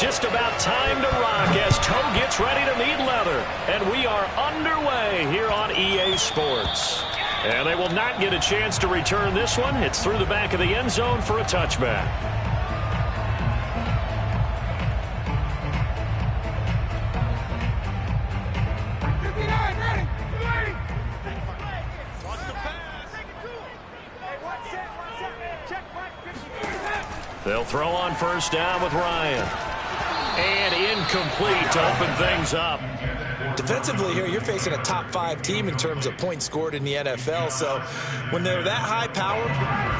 Just about time to rock as Toe gets ready to meet leather. And we are underway here on EA Sports. And they will not get a chance to return this one. It's through the back of the end zone for a touchback. They'll throw on first down with Ryan. And incomplete to open things up. Defensively here, you're facing a top 5 team in terms of points scored in the NFL. So when they're that high powered,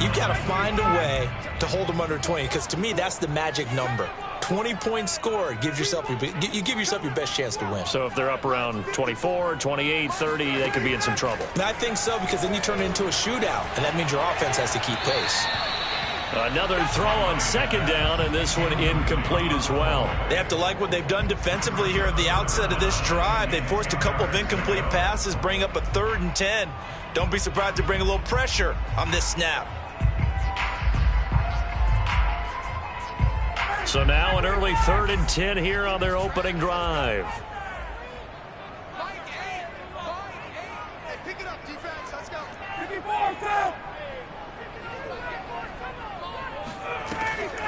you've got to find a way to hold them under 20. Because to me, that's the magic number. 20 points scored, you give yourself your best chance to win. So if they're up around 24, 28, 30, they could be in some trouble. And I think so, because then you turn it into a shootout, and that means your offense has to keep pace. Another throw on second down, and this one incomplete as well. They have to like what they've done defensively here at the outset of this drive. They forced a couple of incomplete passes, bring up a 3rd and 10. Don't be surprised to bring a little pressure on this snap. So now an early 3rd and 10 here on their opening drive. Pick it up, defense. Let's go.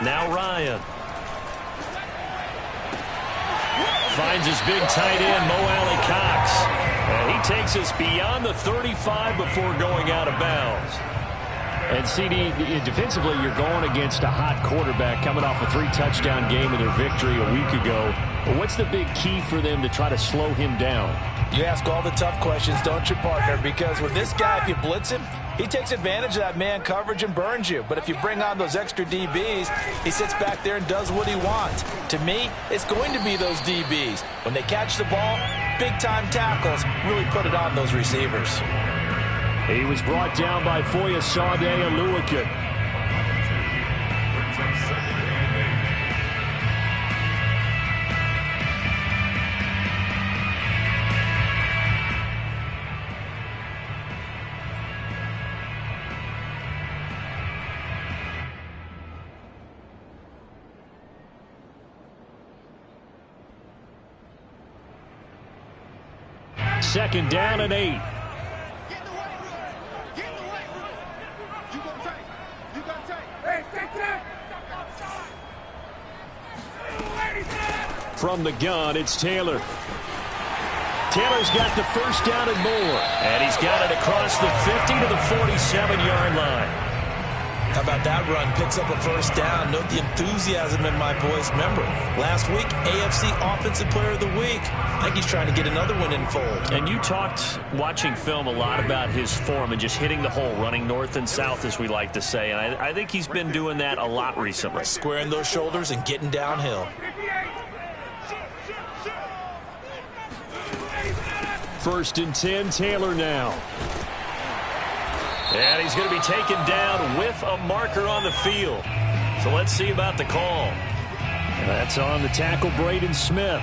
Now Ryan. Finds his big tight end, Mo Alley Cox. And he takes us beyond the 35 before going out of bounds. And CD, defensively, you're going against a hot quarterback coming off a 3-touchdown game in their victory a week ago. But what's the big key for them to try to slow him down? You ask all the tough questions, don't you, partner? Because with this guy, if you blitz him, he takes advantage of that man coverage and burns you. But if you bring on those extra DBs, he sits back there and does what he wants. To me, it's going to be those DBs. When they catch the ball, big-time tackles really put it on those receivers. He was brought down by Foyesade Oluokun. Second down and 8. From the gun, it's Taylor. Taylor's got the first down and more. And he's got it across the 50 to the 47-yard line. How about that run? Picks up a first down. Note the enthusiasm in my voice. Remember, last week, AFC Offensive Player of the Week. I think he's trying to get another one in fold. And you talked, watching film, a lot about his form and just hitting the hole, running north and south, as we like to say. And I think he's been doing that a lot recently. Squaring those shoulders and getting downhill. First and 10, Taylor now. And he's going to be taken down with a marker on the field. So let's see about the call. That's on the tackle, Braden Smith.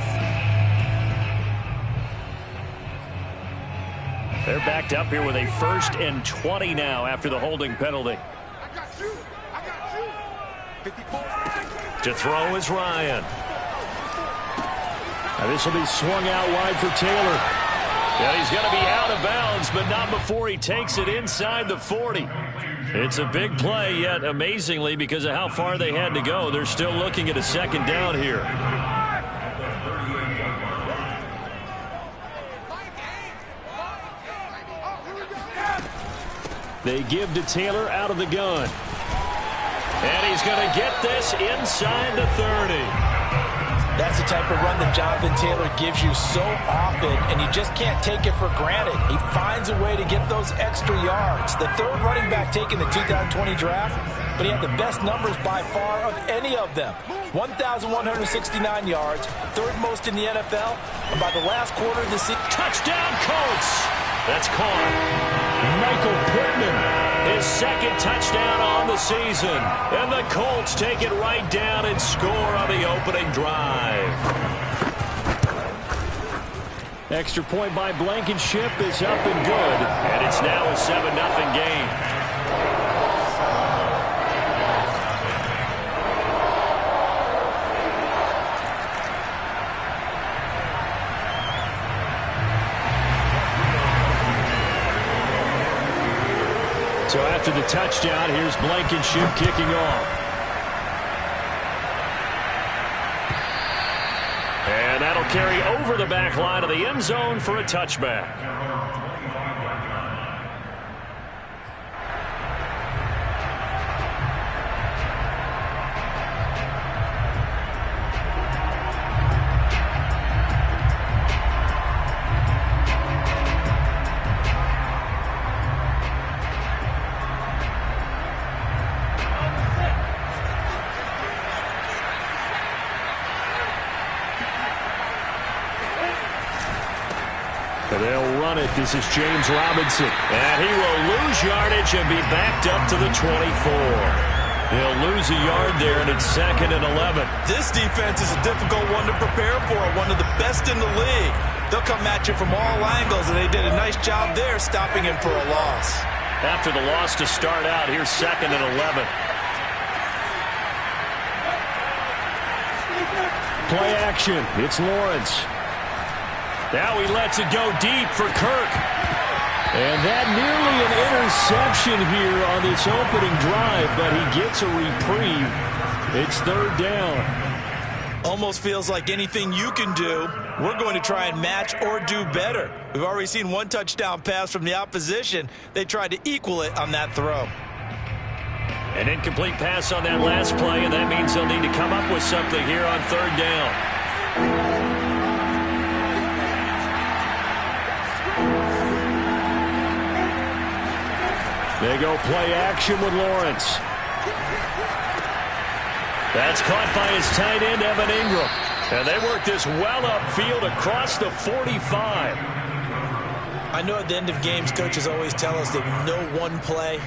They're backed up here with a 1st and 20 now after the holding penalty. To throw is Ryan. Now this will be swung out wide for Taylor. Yeah, he's going to be out of bounds, but not before he takes it inside the 40. It's a big play, yet amazingly, because of how far they had to go, they're still looking at a second down here. They give to Taylor out of the gun. And he's going to get this inside the 30. That's the type of run that Jonathan Taylor gives you so often, and you just can't take it for granted. He finds a way to get those extra yards. The 3rd running back taken the 2020 draft, but he had the best numbers by far of any of them. 1,169 yards, 3rd most in the NFL, and by the last quarter of the season. Touchdown, Colts! That's caught. Michael Pittman. His 2nd touchdown on the season. And the Colts take it right down and score on the opening drive. Extra point by Blankenship is up and good. And it's now a 7-0 game. So after the touchdown, here's Blankenship kicking off. And that'll carry over the back line of the end zone for a touchback. They'll run it. This is James Robinson. And he will lose yardage and be backed up to the 24. He'll lose a yard there, and it's 2nd and 11. This defense is a difficult one to prepare for, one of the best in the league. They'll come at you from all angles, and they did a nice job there stopping him for a loss. After the loss to start out, here's 2nd and 11. Play action. It's Lawrence. Now he lets it go deep for Kirk. And that nearly an interception here on this opening drive, but he gets a reprieve. It's 3rd down. Almost feels like anything you can do, we're going to try and match or do better. We've already seen one touchdown pass from the opposition. They tried to equal it on that throw. An incomplete pass on that last play, and that means they'll need to come up with something here on 3rd down. They go play action with Lawrence. That's caught by his tight end, Evan Ingram. And they work this well upfield across the 45. I know at the end of games, coaches always tell us that no one play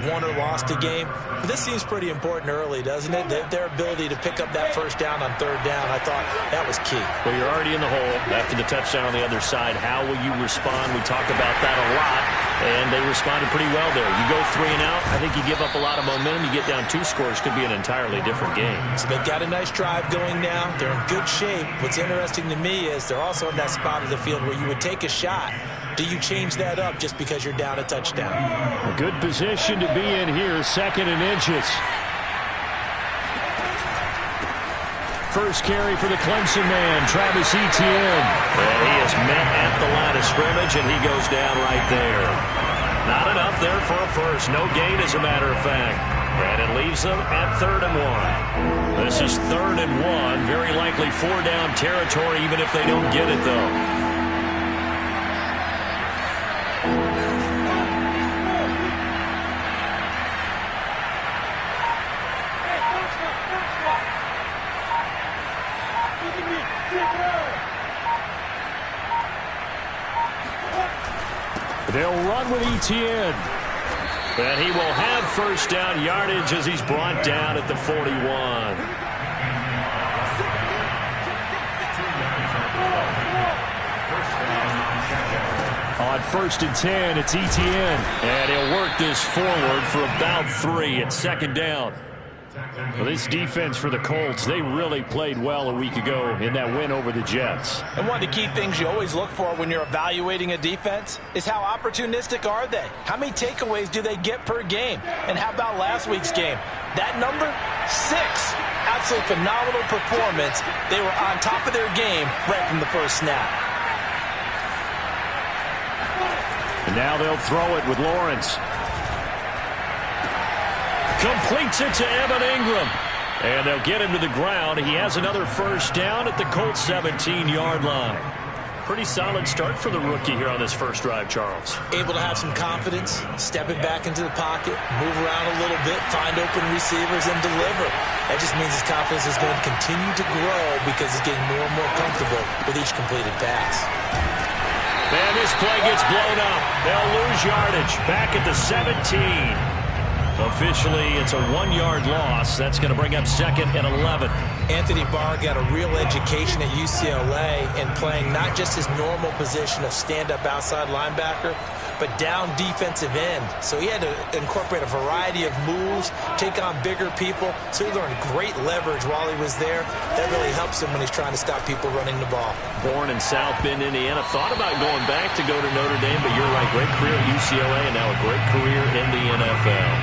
won or lost a game. But this seems pretty important early, doesn't it? Their ability to pick up that first down on 3rd down, I thought that was key. Well, you're already in the hole after the touchdown on the other side. How will you respond? We talk about that a lot, and they responded pretty well there. You go 3 and out, I think you give up a lot of momentum. You get down 2 scores, could be an entirely different game. So they've got a nice drive going now. They're in good shape. What's interesting to me is they're also in that spot of the field where you would take a shot. Do you change that up just because you're down a touchdown? A good position to be in here, 2nd and inches. First carry for the Clemson man, Travis Etienne. And he is met at the line of scrimmage, and he goes down right there. Not enough there for a first. No gain, as a matter of fact. And it leaves them at 3rd and 1. This is 3rd and 1. Very likely 4-down territory, even if they don't get it, though. They'll run with Etienne. And he will have first down yardage as he's brought down at the 41. On 1st and 10, it's Etienne. And he'll work this forward for about 3 at 2nd down. Well, this defense for the Colts, they really played well a week ago in that win over the Jets. And one of the key things you always look for when you're evaluating a defense is how opportunistic are they? How many takeaways do they get per game? And how about last week's game? That number, 6. Absolutely phenomenal performance. They were on top of their game right from the first snap. And now they'll throw it with Lawrence. Completes it to Evan Ingram. And they'll get him to the ground. He has another first down at the Colts 17-yard line. Pretty solid start for the rookie here on this first drive, Charles. Able to have some confidence, stepping back into the pocket, move around a little bit, find open receivers, and deliver. That just means his confidence is going to continue to grow because he's getting more and more comfortable with each completed pass. And this play gets blown up. They'll lose yardage back at the 17. Officially, it's a 1-yard loss. That's going to bring up 2nd and 11. Anthony Barr got a real education at UCLA in playing not just his normal position of stand-up outside linebacker, but down defensive end. So he had to incorporate a variety of moves, take on bigger people. So he learned great leverage while he was there. That really helps him when he's trying to stop people running the ball. Born in South Bend, Indiana. Thought about going back to go to Notre Dame, but you're right. Great career at UCLA and now a great career in the NFL.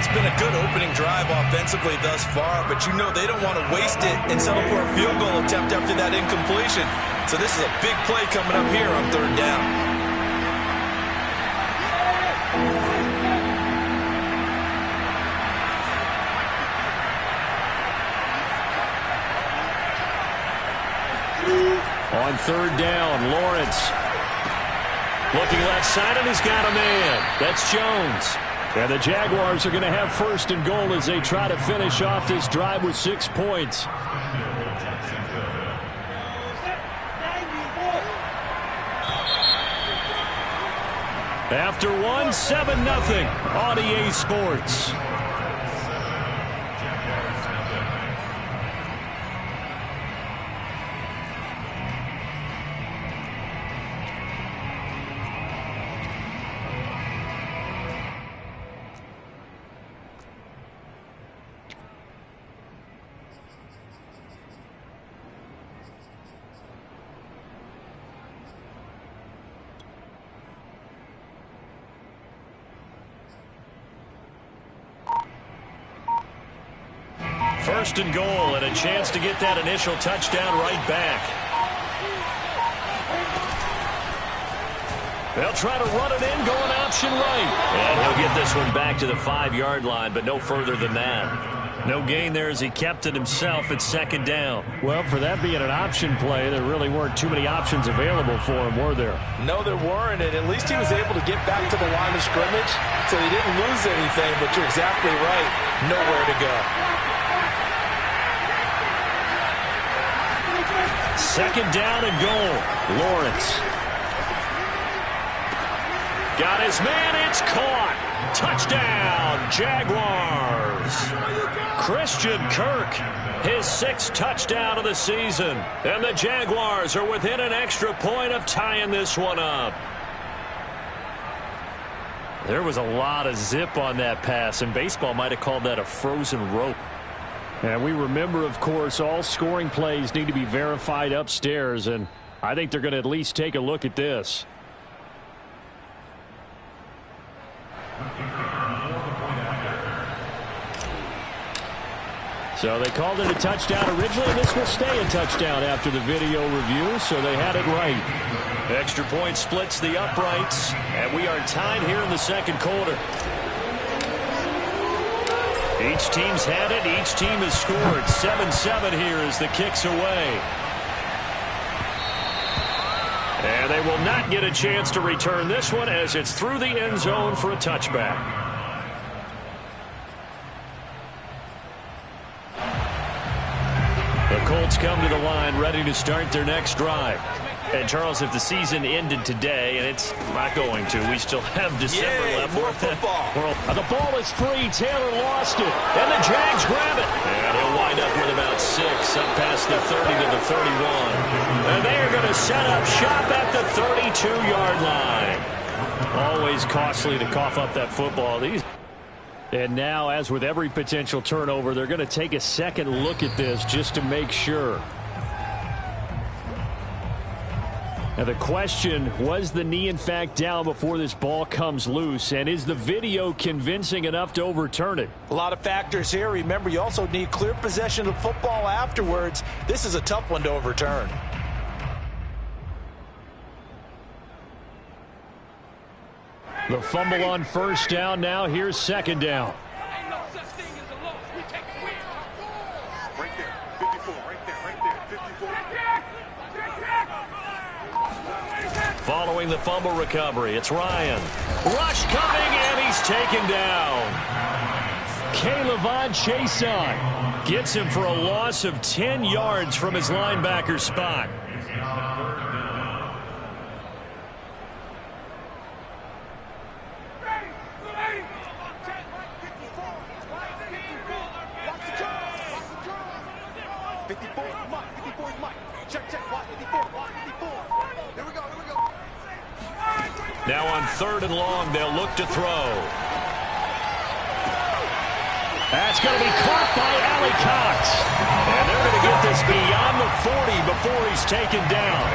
It's been a good opening drive offensively thus far, but you know they don't want to waste it and settle for a field goal attempt after that incompletion. So this is a big play coming up here on 3rd down. On 3rd down, Lawrence looking left side, and he's got a man. That's Jones. And the Jaguars are going to have 1st and goal as they try to finish off this drive with 6 points. After 1, 7-0 on EA Sports. First and goal, and a chance to get that initial touchdown right back. They'll try to run it in, going option right. And he'll get this one back to the 5-yard line, but no further than that. No gain there as he kept it himself at 2nd down. Well, for that being an option play, there really weren't too many options available for him, were there? No, there weren't, and at least he was able to get back to the line of scrimmage, so he didn't lose anything, but you're exactly right. Nowhere to go. 2nd down and goal. Lawrence. Got his man. It's caught. Touchdown, Jaguars. Christian Kirk, his 6th touchdown of the season. And the Jaguars are within an extra point of tying this one up. There was a lot of zip on that pass, and baseball might have called that a frozen rope. And we remember, of course, all scoring plays need to be verified upstairs, and I think they're going to at least take a look at this. So they called it a touchdown originally, and this will stay a touchdown after the video review, so they had it right. Extra point splits the uprights, and we are tied here in the 2nd quarter. Each team's had it. Each team has scored. 7-7 here as the kick's away. And they will not get a chance to return this one as it's through the end zone for a touchback. The Colts come to the line ready to start their next drive. And, Charles, if the season ended today, and it's not going to, we still have December left. More football. The ball is free. Taylor lost it. And the Jags grab it. And he'll wind up with about 6 up past the 30 to the 31. And they are going to set up shop at the 32-yard line. Always costly to cough up that football. And now, as with every potential turnover, they're going to take a second look at this just to make sure. Now the question, was the knee in fact down before this ball comes loose, and is the video convincing enough to overturn it? A lot of factors here. Remember, you also need clear possession of football afterwards. This is a tough one to overturn. The fumble on 1st down. Now here's 2nd down. Following the fumble recovery, it's Ryan. Rush coming, and he's taken down. K'Lavon Chason gets him for a loss of 10 yards from his linebacker spot. Now on 3rd and long, they'll look to throw. That's going to be caught by Allie Cox. And they're going to get this beyond the 40 before he's taken down.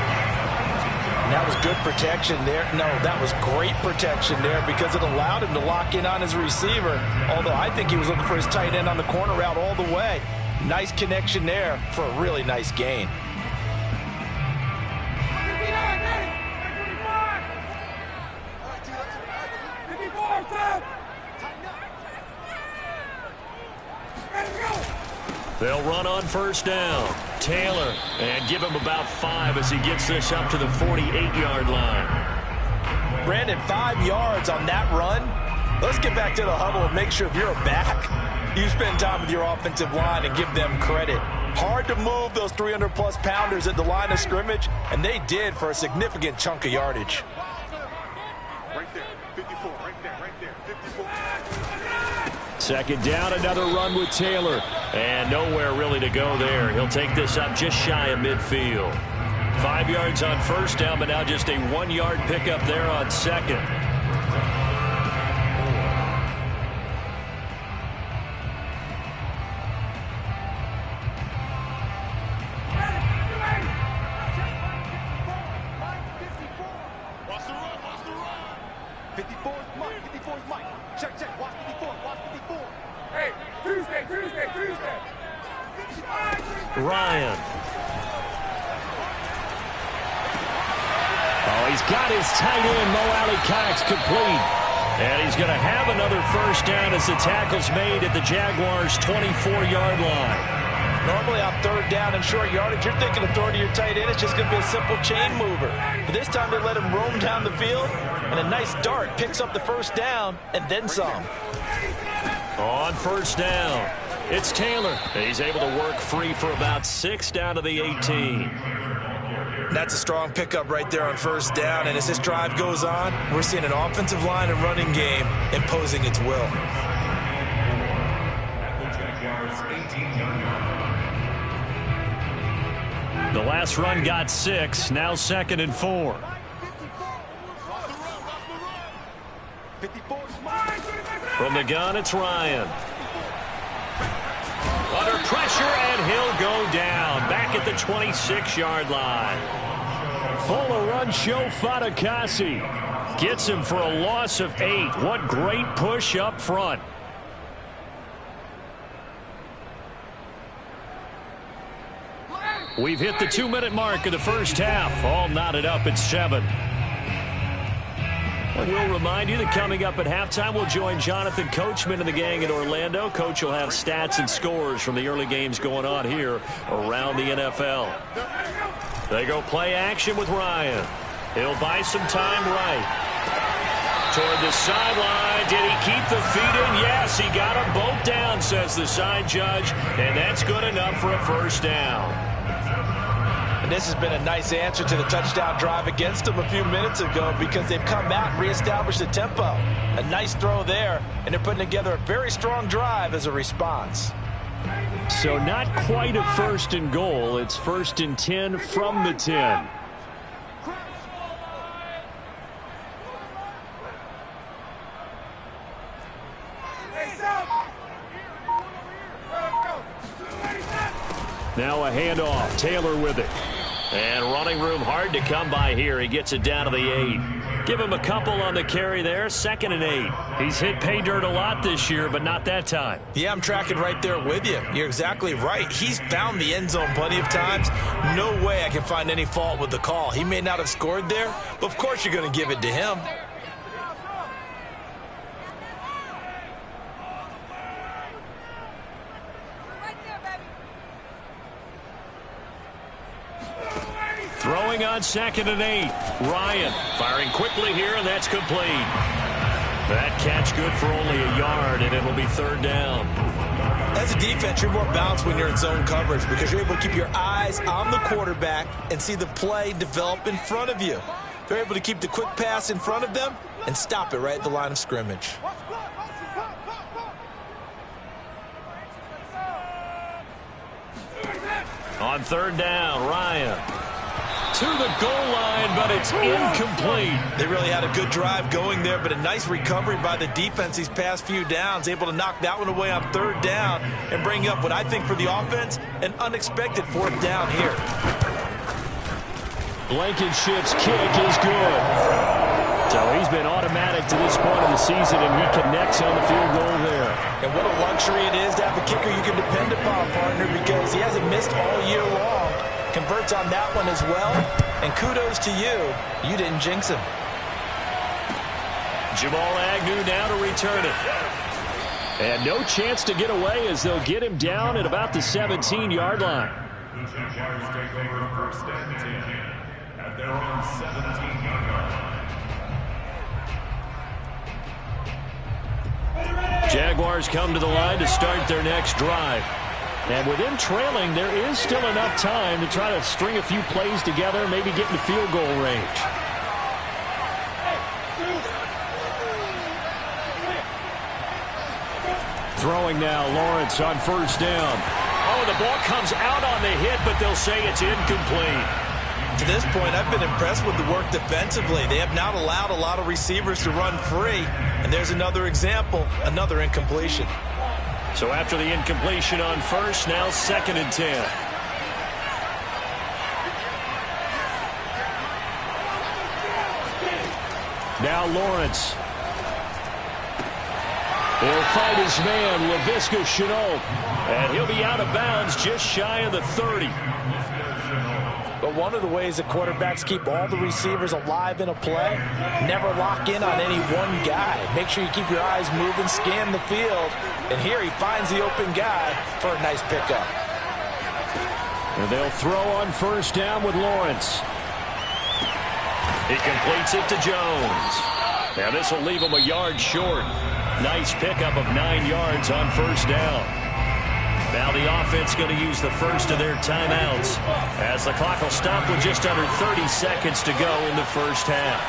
And that was good protection there. No, that was great protection there because it allowed him to lock in on his receiver. Although I think he was looking for his tight end on the corner route all the way. Nice connection there for a really nice gain. They'll run on 1st down. Taylor, and give him about 5 as he gets this up to the 48-yard line. Brandon, 5 yards on that run. Let's get back to the huddle and make sure if you're a back, you spend time with your offensive line and give them credit. Hard to move those 300-plus pounders at the line of scrimmage, and they did for a significant chunk of yardage. Right there, 54, right there, 54. 2nd down, another run with Taylor. And nowhere really to go there. He'll take this up just shy of midfield. 5 yards on 1st down, but now just a 1-yard pickup there on 2nd. Ryan. Oh, he's got his tight end, Mo Cox, complete. And he's going to have another 1st down as the tackle's made at the Jaguars' 24-yard line. Normally on 3rd down and short yardage, you're thinking of throwing to your tight end. It's just going to be a simple chain mover. But this time they let him roam down the field, and a nice dart picks up the 1st down and then some. On 1st down, it's Taylor. He's able to work free for about 6 down to the 18. That's a strong pickup right there on 1st down, and as this drive goes on, we're seeing an offensive line and running game imposing its will. The last run got 6, now 2nd and 4. From the gun, it's Ryan. Under pressure, and he'll go down. Back at the 26-yard line. Fuller run show Fatukasi. Gets him for a loss of 8. What great push up front. We've hit the 2-minute mark of the 1st half. All knotted up at 7. We'll remind you that coming up at halftime, we'll join Jonathan Coachman and the gang in Orlando. Coach will have stats and scores from the early games going on here around the NFL. They go play action with Ryan. He'll buy some time right. Toward the sideline. Did he keep the feet in? Yes, he got them both down, says the side judge. And that's good enough for a 1st down. And this has been a nice answer to the touchdown drive against them a few minutes ago because they've come out and reestablished the tempo. A nice throw there, and they're putting together a very strong drive as a response. So not quite a 1st and goal. It's 1st and 10 from the 10. Now a handoff. Taylor with it. And running room hard to come by here. He gets it down to the 8. Give him a couple on the carry there. 2nd and 8. He's hit pay dirt a lot this year, but not that time. Yeah, I'm tracking right there with you. You're exactly right. He's found the end zone plenty of times. No way I can find any fault with the call. He may not have scored there, but of course you're going to give it to him. Throwing on 2nd and 8. Ryan firing quickly here, and that's complete. That catch good for only a yard, and it'll be 3rd down. As a defense, you're more balanced when you're in zone coverage because you're able to keep your eyes on the quarterback and see the play develop in front of you. They're able to keep the quick pass in front of them and stop it right at the line of scrimmage. On 3rd down, Ryan. to the goal line, but it's incomplete. They really had a good drive going there, but a nice recovery by the defense these past few downs, able to knock that one away on third down and bring up what I think for the offense, an unexpected fourth down here. Blankenship's kick is good. So he's been automatic to this point of the season, and he connects on the field goal there. And what a luxury it is to have a kicker you can depend upon, partner, because he hasn't missed all year long. Converts on that one as well. And kudos to you. You didn't jinx him. Jamal Agnew now to return it. And no chance to get away as they'll get him down at about the 17-yard line. The Jaguars take over first and 10 at their own 17-yard line. Jaguars come to the line to start their next drive. And with them trailing, there is still enough time to try to string a few plays together, maybe get into field goal range. Throwing now, Lawrence on first down. Oh, the ball comes out on the hit, but they'll say it's incomplete. To this point, I've been impressed with the work defensively. They have not allowed a lot of receivers to run free. And there's another example, another incompletion. So after the incompletion on first, now 2nd and 10. Now Lawrence. He'll fight his man, Laviska Shenault. And he'll be out of bounds just shy of the 30. But one of the ways that quarterbacks keep all the receivers alive in a play, never lock in on any one guy. Make sure you keep your eyes moving, scan the field. And here he finds the open guy for a nice pickup. And they'll throw on first down with Lawrence. He completes it to Jones. Now this will leave him a yard short. Nice pickup of 9 yards on first down. Now the offense going to use the first of their timeouts as the clock will stop with just under 30 seconds to go in the first half.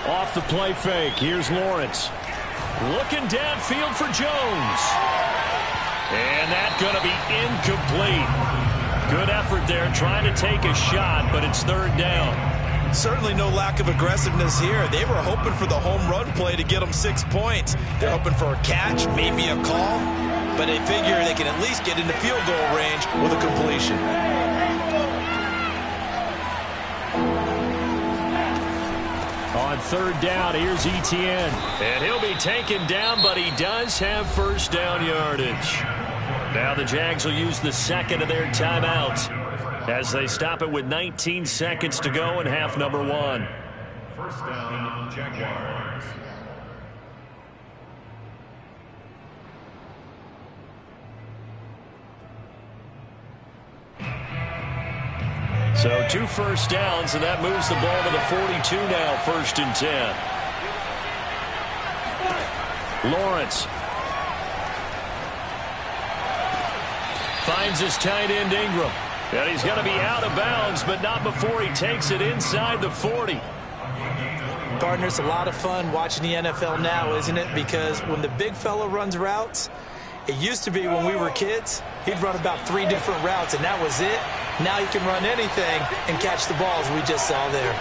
Off the play fake, here's Lawrence. Looking downfield for Jones. And that's going to be incomplete. Good effort there trying to take a shot, but it's third down. Certainly no lack of aggressiveness here. They were hoping for the home run play to get them 6 points. They're hoping for a catch, maybe a call, but they figure they can at least get into field goal range with a completion. On third down, here's Etienne. And he'll be taken down, but he does have first down yardage. Now the Jags will use the second of their timeouts as they stop it with 19 seconds to go in half number 1. First down, Jaguars. So 2 first downs, and that moves the ball to the 42 now, 1st and 10. Lawrence finds his tight end Ingram. And he's going to be out of bounds, but not before he takes it inside the 40. Partner, it's a lot of fun watching the NFL now, isn't it? Because when the big fella runs routes, it used to be when we were kids, he'd run about 3 different routes, and that was it. Now he can run anything and catch the balls we just saw there.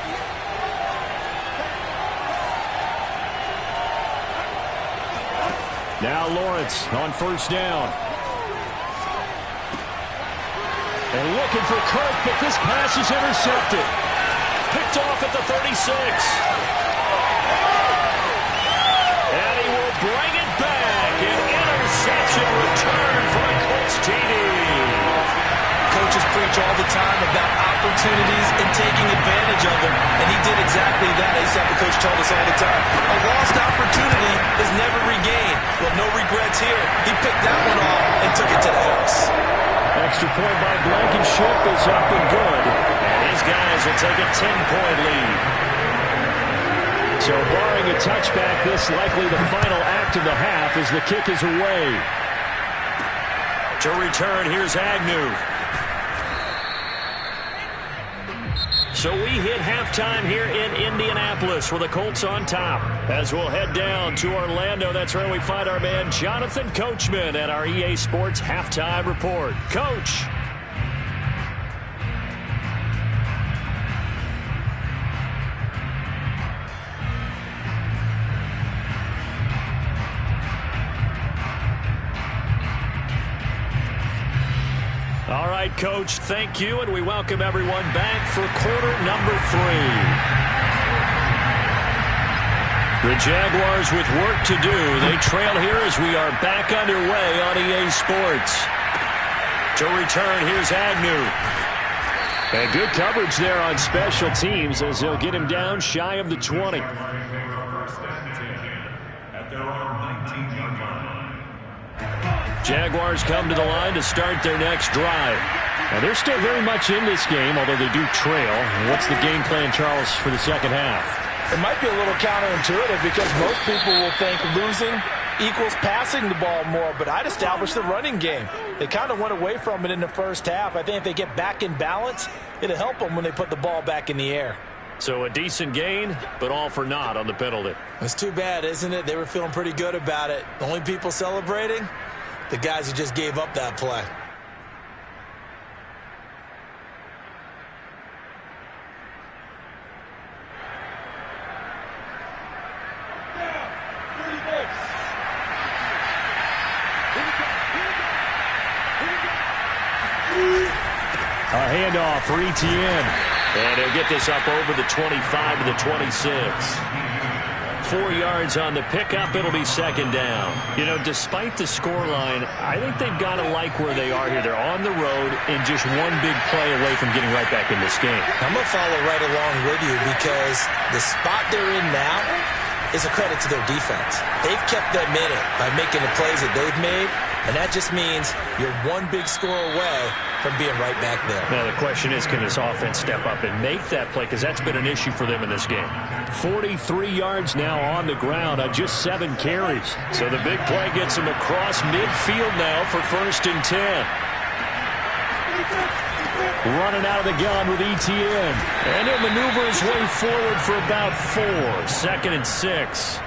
Now Lawrence on first down. And looking for Kirk, but this pass is intercepted. Picked off at the 36. And he will bring it back. An interception return for a Colts TD. Coaches preach all the time about opportunities and taking advantage of them, and he did exactly that. I used to have the coach told us all the time. A lost opportunity is never regained. Well, no regrets here. He picked that one off and took it to the house. Extra point by Blankenship is up and good. And these guys will take a 10-point lead. So barring a touchback, this likely the final act of the half as the kick is away. To return, here's Agnew. So we hit halftime here in Indianapolis with the Colts on top. As we'll head down to Orlando, that's where we find our man Jonathan Coachman at our EA Sports Halftime Report. Coach. All right, Coach, thank you, and we welcome everyone back for quarter number 3. The Jaguars with work to do. They trail here as we are back underway on EA Sports. To return, here's Agnew. And good coverage there on special teams as they'll get him down shy of the 20. Jaguars come to the line to start their next drive. Now, they're still very much in this game, although they do trail. What's the game plan, Charles, for the second half? It might be a little counterintuitive because most people will think losing equals passing the ball more, but I'd establish the running game. They kind of went away from it in the first half. I think if they get back in balance, it'll help them when they put the ball back in the air. So a decent gain, but all for naught on the penalty. It's too bad, isn't it? They were feeling pretty good about it. The only people celebrating? The guys who just gave up that play. A handoff for Etienne. And he'll get this up over the 25 to the 26. 4 yards on the pickup. It'll be second down. You know, despite the scoreline, I think they've got to like where they are here. They're on the road and just one big play away from getting right back in this game. I'm going to follow right along with you because the spot they're in now is a credit to their defense. They've kept them in it by making the plays that they've made, and that just means you're one big score away from being right back there. Now, the question is, can this offense step up and make that play? Because that's been an issue for them in this game. 43 yards now on the ground on just 7 carries. So the big play gets him across midfield now for 1st and 10. Running out of the gun with Etienne. And he'll maneuver his way forward for about 4. 2nd and 6.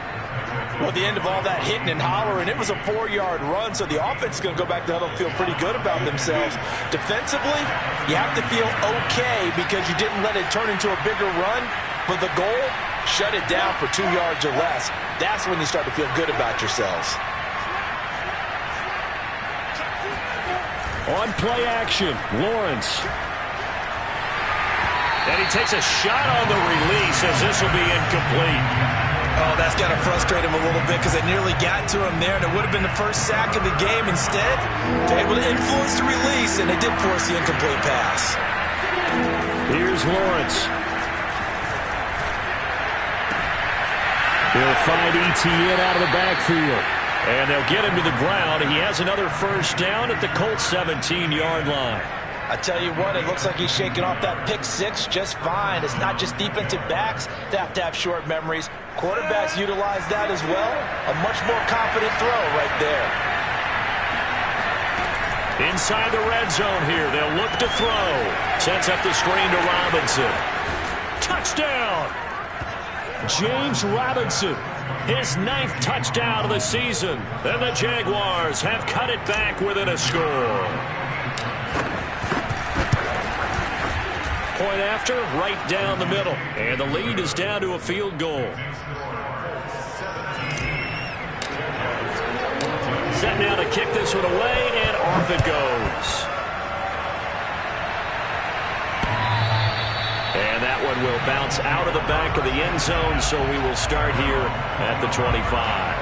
Well, at the end of all that hitting and hollering, it was a 4-yard run, so the offense is going to go back to huddle and feel pretty good about themselves. Defensively, you have to feel okay because you didn't let it turn into a bigger run, but the goal, shut it down for 2 yards or less. That's when you start to feel good about yourselves. On play action, Lawrence. And he takes a shot on the release as this will be incomplete. Oh, that's got to frustrate him a little bit because they nearly got to him there, and it would have been the first sack of the game. Instead, they're able to influence the release, and they did force the incomplete pass. Here's Lawrence. He'll find Etienne out of the backfield. And they'll get him to the ground. He has another first down at the Colts 17-yard line. I tell you what, it looks like he's shaking off that pick 6 just fine. It's not just defensive backs that have to have short memories. Quarterbacks utilize that as well. A much more confident throw right there. Inside the red zone here, they'll look to throw. Sets up the screen to Robinson. Touchdown! James Robinson, his 9th touchdown of the season. And the Jaguars have cut it back within a score. Point after, right down the middle. And the lead is down to a field goal. Set now to kick this one away, and off it goes. And that one will bounce out of the back of the end zone, so we will start here at the 25.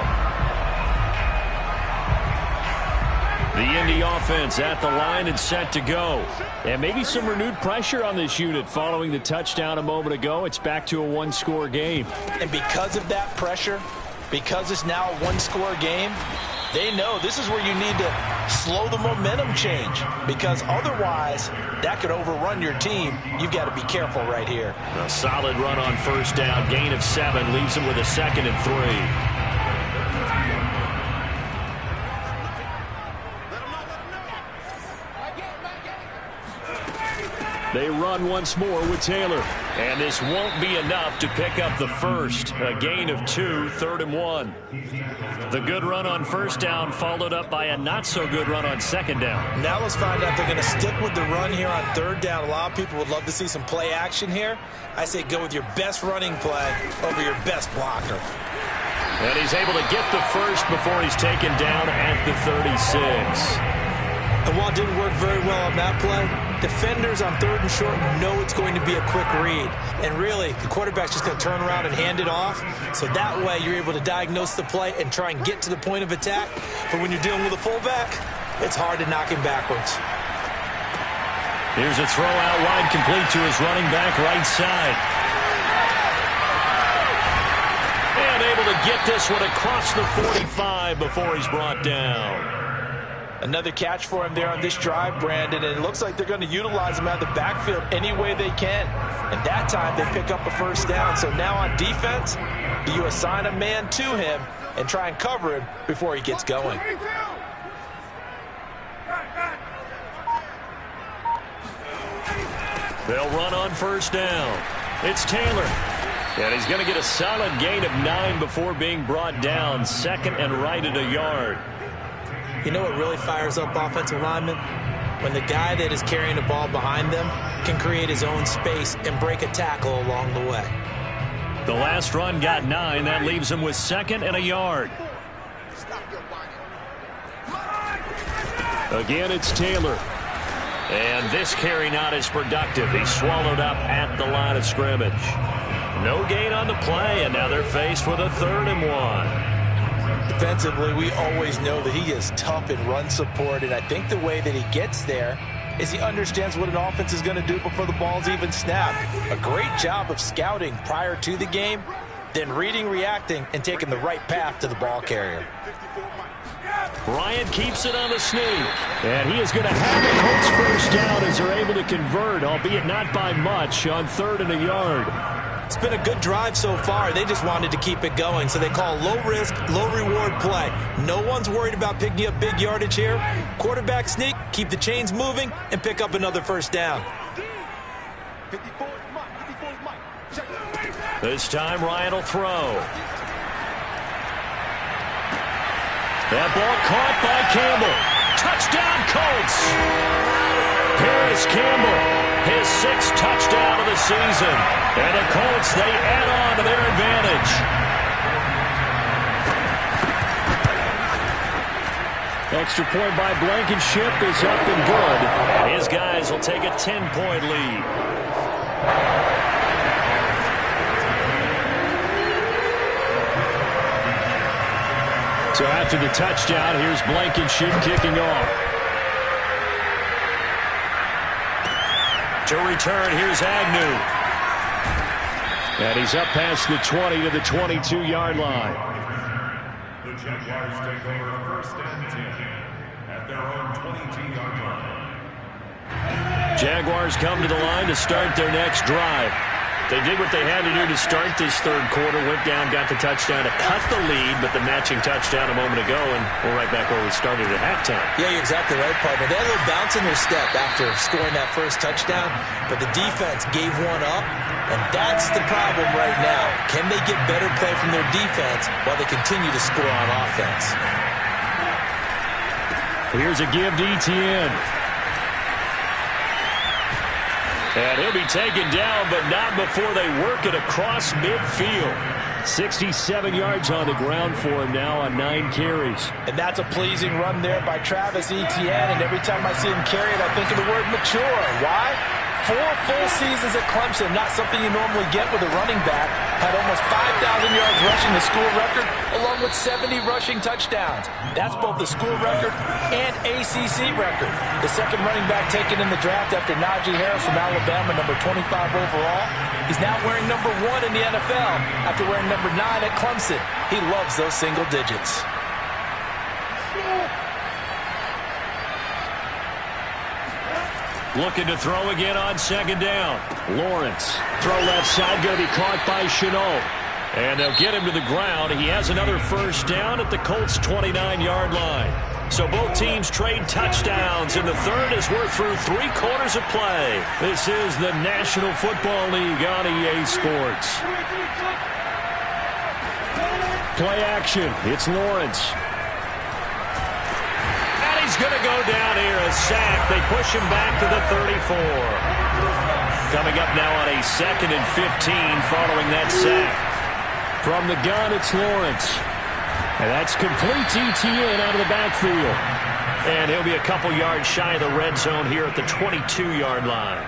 The Indy offense at the line and set to go. And maybe some renewed pressure on this unit following the touchdown a moment ago. It's back to a one-score game. And because of that pressure, because it's now a one-score game, they know this is where you need to slow the momentum change, because otherwise that could overrun your team. You've got to be careful right here. A solid run on first down. Gain of 7 leaves them with a 2nd and 3. They run once more with Taylor. And this won't be enough to pick up the first. A gain of 2, 3rd and 1. The good run on first down followed up by a not-so-good run on second down. Now let's find out if they're going to stick with the run here on third down. A lot of people would love to see some play action here. I say go with your best running play over your best blocker. And he's able to get the first before he's taken down at the 36. And while it didn't work very well on that play, defenders on 3rd and short know it's going to be a quick read. And really, the quarterback's just going to turn around and hand it off. So that way, you're able to diagnose the play and try and get to the point of attack. But when you're dealing with a fullback, it's hard to knock him backwards. Here's a throw out wide, complete to his running back right side. And able to get this one across the 45 before he's brought down. Another catch for him there on this drive, Brandon, and it looks like they're going to utilize him out of the backfield any way they can. And that time they pick up a first down. So now on defense, do you assign a man to him and try and cover him before he gets going? They'll run on first down. It's Taylor. And he's going to get a solid gain of 9 before being brought down. 2nd and right at a yard. You know what really fires up offensive linemen? When the guy that is carrying the ball behind them can create his own space and break a tackle along the way. The last run got 9. That leaves him with 2nd and a yard. Again, it's Taylor. And this carry not as productive. He's swallowed up at the line of scrimmage. No gain on the play, and now they're faced with a 3rd and 1. Defensively, we always know that he is tough in run support, and I think the way that he gets there is he understands what an offense is going to do before the ball's even snapped. A great job of scouting prior to the game, then reading, reacting, and taking the right path to the ball carrier. Bryant keeps it on the sneak. And he is going to have the Colts first down as they're able to convert, albeit not by much, on 3rd and a yard. It's been a good drive so far. They just wanted to keep it going, so they call low-risk, low-reward play. No one's worried about picking up big yardage here. Quarterback sneak, keep the chains moving, and pick up another first down. This time, Ryan will throw. That ball caught by Campbell. Touchdown, Colts! Paris Campbell, his 6th touchdown of the season. And the Colts, they add on to their advantage. Extra point by Blankenship is up and good. His guys will take a 10-point lead. So after the touchdown, here's Blankenship kicking off. To return, here's Agnew. And he's up past the 20 to the 22-yard line. The Jaguars take over 1st and 10 at their own 22-yard line. Jaguars come to the line to start their next drive. They did what they had to do to start this 3rd quarter, went down, got the touchdown to cut the lead, but the matching touchdown a moment ago, and we're right back where we started at halftime. Yeah, you're exactly right, partner. They had a little bounce in their step after scoring that first touchdown, but the defense gave one up, and that's the problem right now. Can they get better play from their defense while they continue to score on offense? Here's a give to Etienne. And he'll be taken down, but not before they work it across midfield. 67 yards on the ground for him now on 9 carries. And that's a pleasing run there by Travis Etienne. And every time I see him carry it, I think of the word mature. Why? 4 full seasons at Clemson, not something you normally get with a running back. Had almost 5,000 yards rushing, the school record, along with 70 rushing touchdowns. That's both the school record and ACC record. The second running back taken in the draft after Najee Harris from Alabama, number 25 overall. He's now wearing number 1 in the NFL after wearing number 9 at Clemson. He loves those single digits. Looking to throw again on 2nd down. Lawrence. Throw left side, going to be caught by Chenault. And they'll get him to the ground. He has another first down at the Colts' 29-yard line. So both teams trade touchdowns, and the third as we're through 3 quarters of play. This is the National Football League on EA Sports. Play action. It's Lawrence. And he's going to go down here. A sack. They push him back to the 34. Coming up now on a 2nd and 15 following that sack. From the gun, it's Lawrence. And that's complete to Etienne out of the backfield. And he'll be a couple yards shy of the red zone here at the 22-yard line.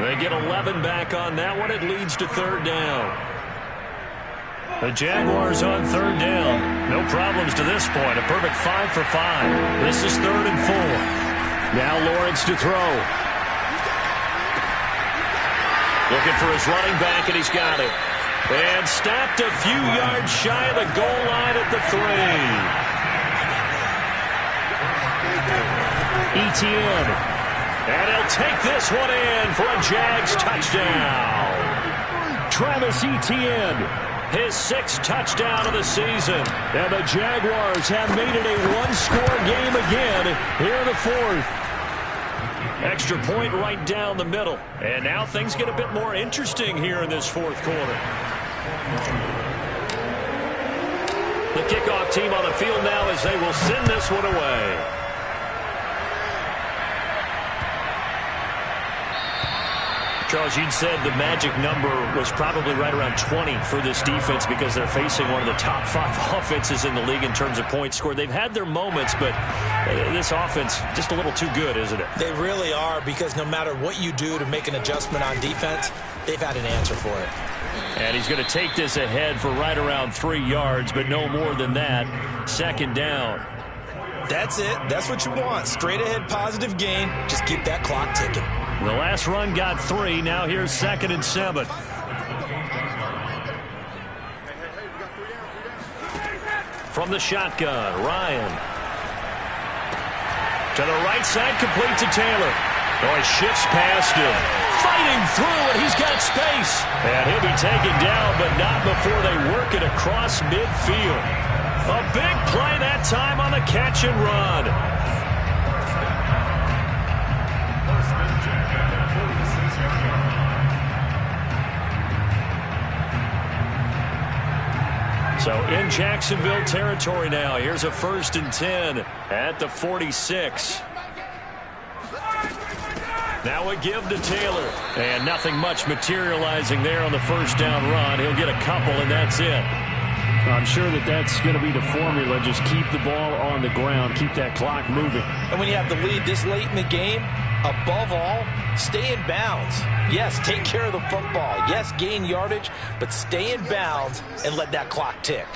They get 11 back on that one. It leads to 3rd down. The Jaguars on 3rd down. No problems to this point. A perfect 5 for 5. This is 3rd and 4. Now Lawrence to throw. Looking for his running back, and he's got it. And stopped a few yards shy of the goal line at the 3. Etienne. And he'll take this one in for a Jags touchdown. Travis Etienne, his 6th touchdown of the season. And the Jaguars have made it a 1-score game again here in the 4th. Extra point right down the middle. And now things get a bit more interesting here in this 4th quarter. The kickoff team on the field now as they will send this one away. Charles, you'd said the magic number was probably right around 20 for this defense because they're facing one of the top 5 offenses in the league in terms of points scored. They've had their moments, but this offense just a little too good, isn't it? They really are, because no matter what you do to make an adjustment on defense, they've had an answer for it. And he's going to take this ahead for right around 3 yards, but no more than that. 2nd down. That's it. That's what you want. Straight ahead positive gain. Just keep that clock ticking. The last run got 3. Now here's 2nd and 7. From the shotgun, Ryan. To the right side, complete to Taylor. Oh, he shifts past him. Fighting through, and he's got space. And he'll be taken down, but not before they work it across midfield. A big play that time on the catch and run. So in Jacksonville territory now. Here's a 1st and 10 at the 46. Now a give to Taylor. And nothing much materializing there on the 1st down run. He'll get a couple, and that's it. I'm sure that's going to be the formula. Just keep the ball on the ground. Keep that clock moving. And when you have the lead this late in the game, above all, stay in bounds. Yes, take care of the football. Yes, gain yardage, but stay in bounds and let that clock tick.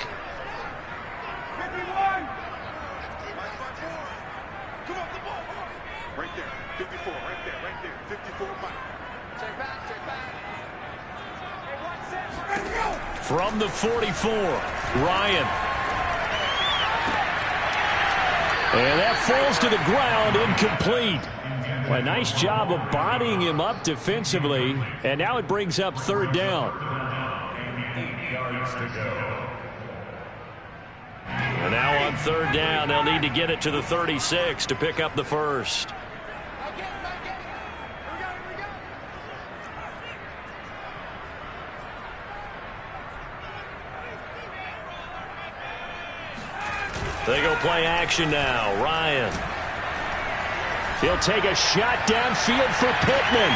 Right there, 54, right there, 54 Mike. Check back. From the 44, Ryan. And that falls to the ground, incomplete. Well, a nice job of bodying him up defensively. And now it brings up 3rd down. 8 yards to go. And now on 3rd down, they'll need to get it to the 36 to pick up the 1st. They go play action now. Ryan. He'll take a shot downfield for Pittman.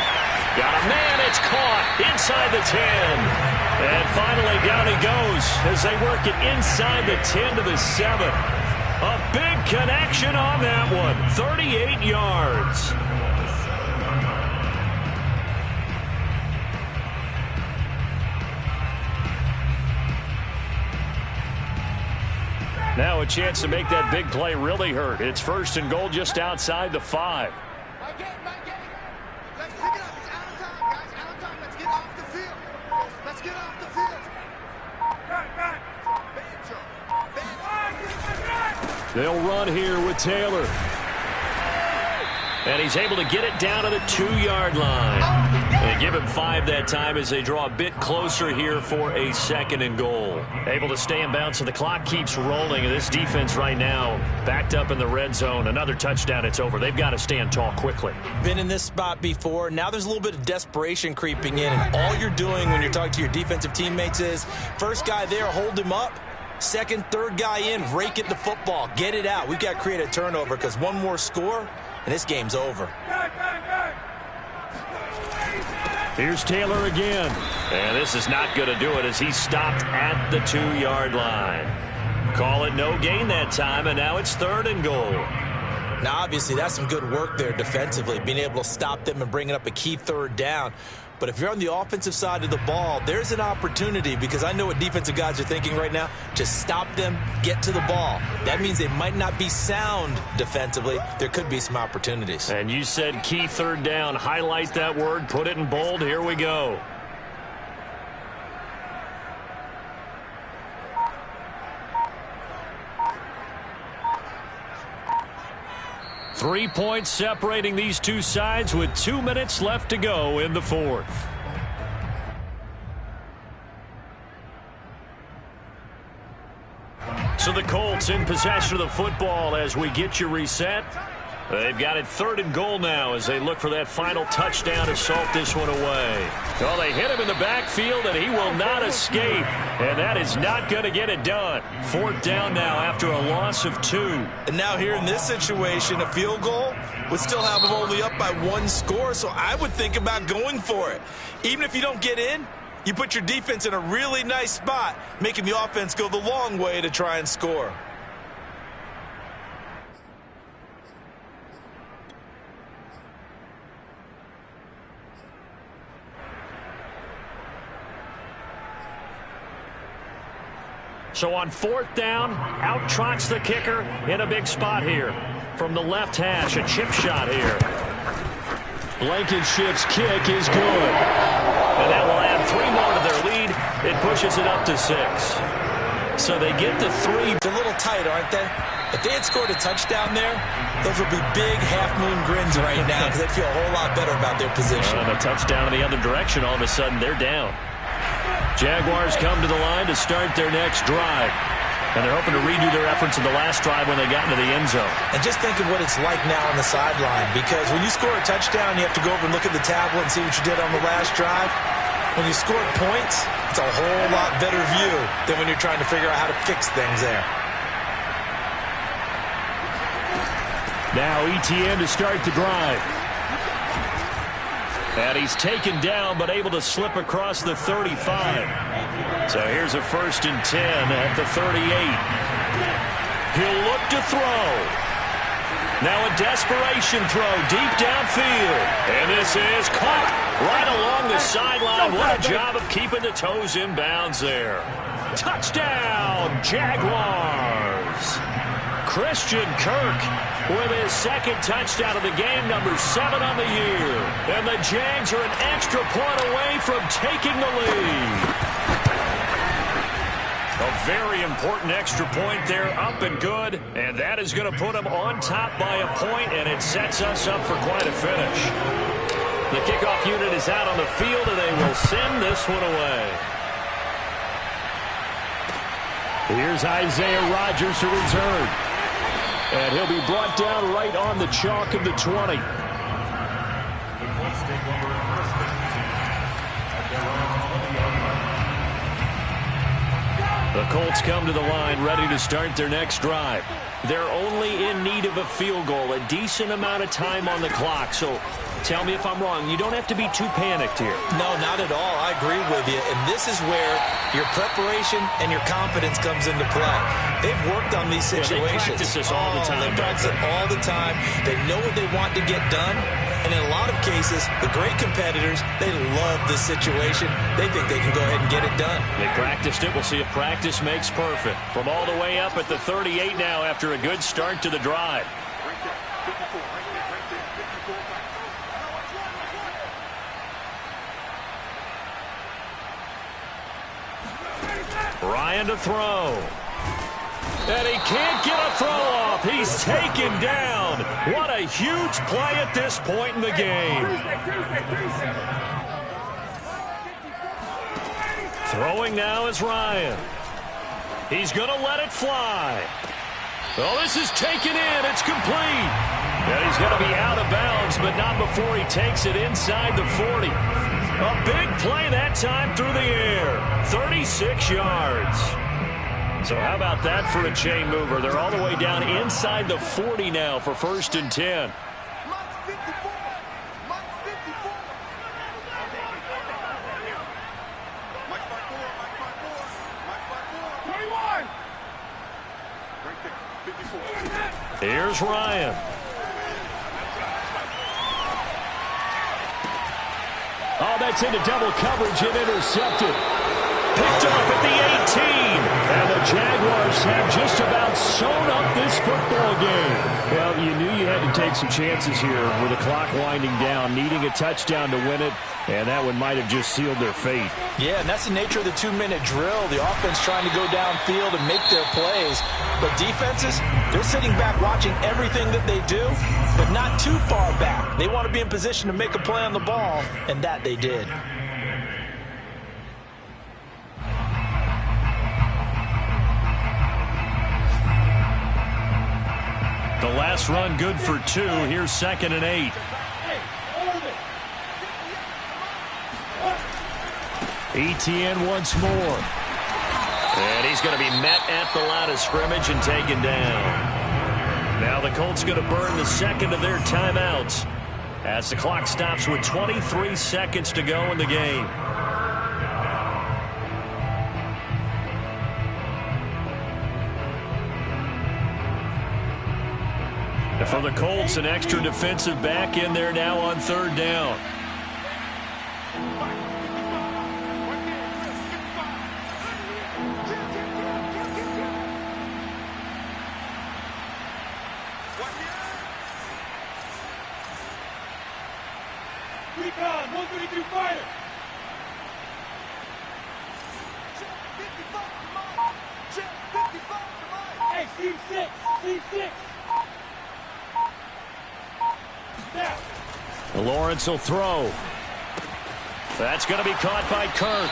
Got a man. It's caught inside the 10. And finally down he goes as they work it inside the 10 to the 7. A big connection on that one. 38 yards. Now a chance to make that big play really hurt. It's 1st and goal just outside the 5. Let's pick it up. It's out of time, guys. Out of time. Let's get off the field. Let's get off the field. They'll run here with Taylor. And he's able to get it down to the 2-yard line. And They give him 5 that time as they draw a bit closer here for a 2nd and goal. Able to stay in bounds, so the clock keeps rolling. And this defense right now backed up in the red zone. Another touchdown, it's over. They've got to stand tall quickly. Been in this spot before. Now there's a little bit of desperation creeping in. And all you're doing when you're talking to your defensive teammates is, first guy there, hold him up. Second, third guy in, rake at the football. Get it out. We've got to create a turnover because one more score, and this game's over. Here's Taylor again. And this is not going to do it as he stopped at the 2-yard line. Call it no gain that time, and now it's 3rd and goal. Now, obviously, that's some good work there defensively, being able to stop them and bringing up a key 3rd down. But if you're on the offensive side of the ball, there's an opportunity, because I know what defensive guys are thinking right now. Just stop them, get to the ball. That means they might not be sound defensively. There could be some opportunities. And you said key 3rd down. Highlight that word, put it in bold. Here we go. Three points separating these two sides with 2 minutes left to go in the 4th. So the Colts in possession of the football as we get you reset. They've got it 3rd and goal now as they look for that final touchdown to salt this one away. Well, they hit him in the backfield, and he will not escape. And that is not going to get it done. 4th down now after a loss of 2. And now here in this situation, a field goal would still have them only up by 1 score, so I would think about going for it. Even if you don't get in, you put your defense in a really nice spot, making the offense go the long way to try and score. So on 4th down, out trots the kicker in a big spot here. From the left hash, a chip shot here. Blankenship's kick is good. And that will add 3 more to their lead. It pushes it up to 6. So they get to 3. They're a little tight, aren't they? If they had scored a touchdown there, those would be big half-moon grins right now because they'd feel a whole lot better about their position. And a touchdown in the other direction, all of a sudden they're down. Jaguars come to the line to start their next drive. And they're hoping to redo their efforts in the last drive when they got into the end zone. And just think of what it's like now on the sideline, because when you score a touchdown, you have to go over and look at the tablet and see what you did on the last drive. When you scored points, it's a whole lot better view than when you're trying to figure out how to fix things there. Now ETN to start the drive. And he's taken down, but able to slip across the 35. So here's a 1st and 10 at the 38. He'll look to throw. Now a desperation throw deep downfield. And this is caught right along the sideline. What a job of keeping the toes in bounds there. Touchdown, Jaguars. Christian Kirk with his 2nd touchdown of the game, number 7 on the year. And the Jags are an extra point away from taking the lead. A very important extra point there, up and good. And that is going to put them on top by a point, and it sets us up for quite a finish. The kickoff unit is out on the field, and they will send this one away. Here's Isaiah Rodgers to return. And he'll be brought down right on the chalk of the 20. The Colts come to the line ready to start their next drive. They're only in need of a field goal, a decent amount of time on the clock. So tell me if I'm wrong. You don't have to be too panicked here. No, not at all. I agree with you. And this is where your preparation and your confidence comes into play. They've worked on these situations. They practice this all the time. They practice it all the time. They know what they want to get done. And in a lot of cases, the great competitors, they love this situation. They think they can go ahead and get it done. They practiced it. We'll see if practice makes perfect. From all the way up at the 38 now after a good start to the drive. Ryan to throw. And he can't get a throw off. He's taken down. What a huge play at this point in the game. Throwing now is Ryan. He's going to let it fly. Oh, this is taken in. It's complete. And he's going to be out of bounds, but not before he takes it inside the 40. A big play that time through the air. 36 yards. So how about that for a chain mover? They're all the way down inside the 40 now for 1st and 10. Here's Ryan. Oh, that's into double coverage and intercepted. Picked off at the 18. And the Jaguars have just about sewn up this football game. Well, you knew you had to take some chances here with the clock winding down, needing a touchdown to win it, and that one might have just sealed their fate. Yeah, and that's the nature of the 2-minute drill. The offense trying to go downfield and make their plays. But defenses, they're sitting back watching everything that they do, but not too far back. They want to be in position to make a play on the ball, and that they did. The last run good for 2. Here's 2nd and 8. Etienne once more. And he's going to be met at the line of scrimmage and taken down. Now the Colts going to burn the second of their timeouts as the clock stops with 23 seconds to go in the game. And for the Colts, an extra defensive back in there now on 3rd down. Recon, 132 fighter. Hey, C6, C6. Lawrence will throw. That's going to be caught by Kirk.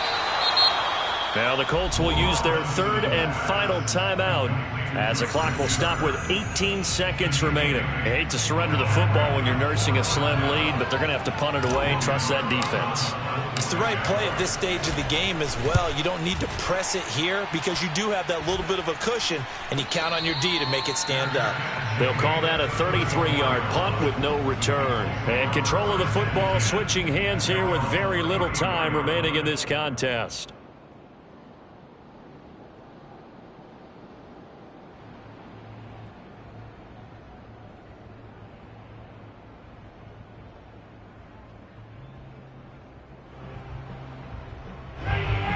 Now the Colts will use their 3rd and final timeout as the clock will stop with 18 seconds remaining. I hate to surrender the football when you're nursing a slim lead, but they're going to have to punt it away and trust that defense. It's the right play at this stage of the game as well. You don't need to press it here because you do have that little bit of a cushion, and you count on your D to make it stand up. They'll call that a 33-yard punt with no return. And control of the football switching hands here with very little time remaining in this contest.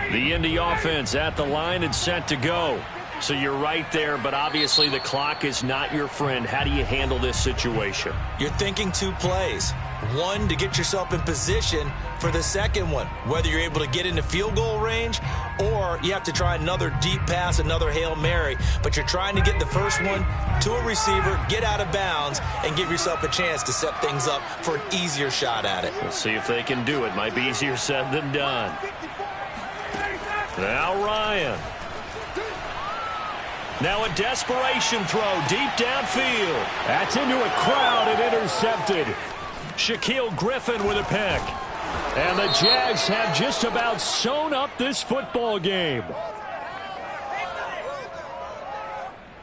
The Indy offense at the line and set to go. So you're right there, but obviously the clock is not your friend. How do you handle this situation? You're thinking 2 plays. One, to get yourself in position for the second one, whether you're able to get into field goal range or you have to try another deep pass, another Hail Mary. But you're trying to get the first one to a receiver, get out of bounds, and give yourself a chance to set things up for an easier shot at it. We'll see if they can do it. Might be easier said than done. Now Ryan. Now a desperation throw deep downfield. That's into a crowd and intercepted. Shaquille Griffin with a pick. And the Jags have just about sewn up this football game.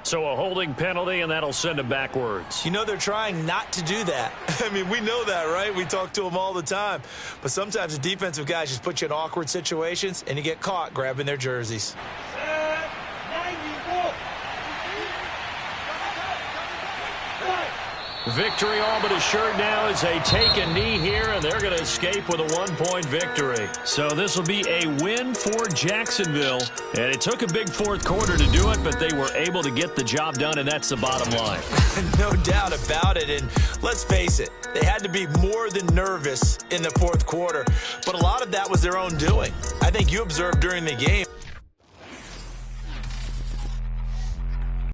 So a holding penalty, and that'll send him backwards. You know they're trying not to do that. I mean, we know that, right? We talk to them all the time. But sometimes the defensive guys just put you in awkward situations, and you get caught grabbing their jerseys. Victory all but assured now as they take a knee here, and they're going to escape with a 1-point victory. So this will be a win for Jacksonville. And it took a big 4th quarter to do it, but they were able to get the job done, and that's the bottom line. No doubt about it. And let's face it, they had to be more than nervous in the 4th quarter. But a lot of that was their own doing. I think you observed during the game,